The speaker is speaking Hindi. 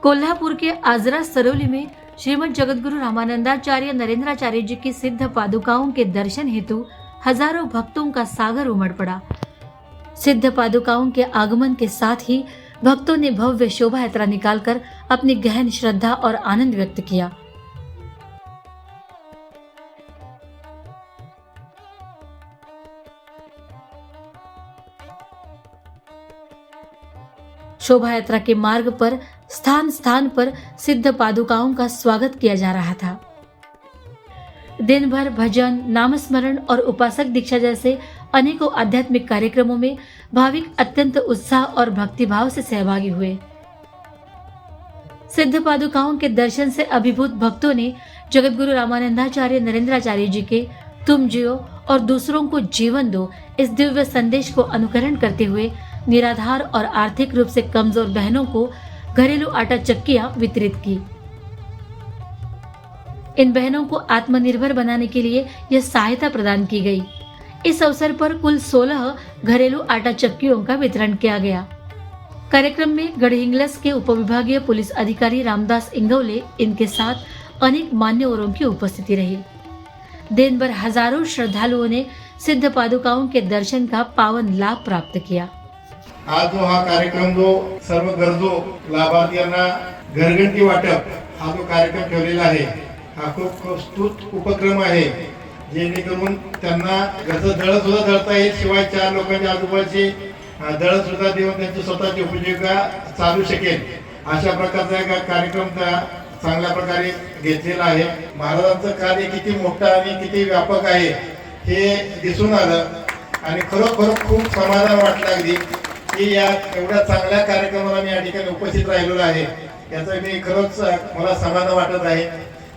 कोल्हापुर के आजरा सरौली में श्रीमद जगतगुरु रामानंदाचार्य नरेंद्राचार्य जी की सिद्ध पादुकाओं के दर्शन हेतु हजारों भक्तों का सागर उमड़ पड़ा। सिद्ध पादुकाओं के आगमन के साथ ही भक्तों ने भव्य शोभा यात्रा निकालकर अपनी गहन श्रद्धा और आनंद व्यक्त किया। शोभा यात्रा के मार्ग पर स्थान स्थान पर सिद्ध पादुकाओं का स्वागत किया जा रहा था। दिन भर भजन, नामस्मरण और उपासक दीक्षा जैसे अनेकों आध्यात्मिक कार्यक्रमों में भाविक अत्यंत उत्साह और भक्तिभाव से सहभागी हुए। सिद्ध पादुकाओं के दर्शन से अभिभूत भक्तों ने जगतगुरु रामानंदाचार्य नरेंद्राचार्य जी के तुम जियो और दूसरों को जीवन दो इस दिव्य संदेश को अनुकरण करते हुए निराधार और आर्थिक रूप से कमजोर बहनों को घरेलू आटा चक्कियां वितरित की। इन बहनों को आत्मनिर्भर बनाने के लिए यह सहायता प्रदान की गई। इस अवसर पर कुल 16 घरेलू आटा चक्कियों का वितरण किया गया। कार्यक्रम में गढ़हिंग्लस के उपविभागीय पुलिस अधिकारी रामदास इंगवले इनके साथ अनेक मान्यवरों की उपस्थिति रही। दिन भर हजारों श्रद्धालुओं ने सिद्ध पादुकाओं के दर्शन का पावन लाभ प्राप्त किया। आज जो हा कार्यक्रम जो सर्व गरजू लाभार्थ्यांना घरघंटी वाटप हा जो कार्यक्रम ठेवलेला आहे हा खूप स्तुत उपक्रम आहे, जेणेकरून त्यांना घरचं दळण सुद्धा दळता येईल, शिवाय 4 लोकांच्या आजूबाजूचे दळण सुद्धा देऊन त्यांची स्वतःची उपजीविका चालू शकेल अशा प्रकारचा एक कार्यक्रम चांगल्या प्रकारे घेतलेला आहे। महाराजांचं कार्य किती मोठं आणि किती व्यापक आहे हे दिसून आलं आणि खरोखर खूप समाधान वाटलं अगदी की या एवढ्या चांगल्या कार्यक्रमाला मी या ठिकाणी उपस्थित राहिलेलो आहे। याचं मी खरंच मला समाधान वाटत आहे।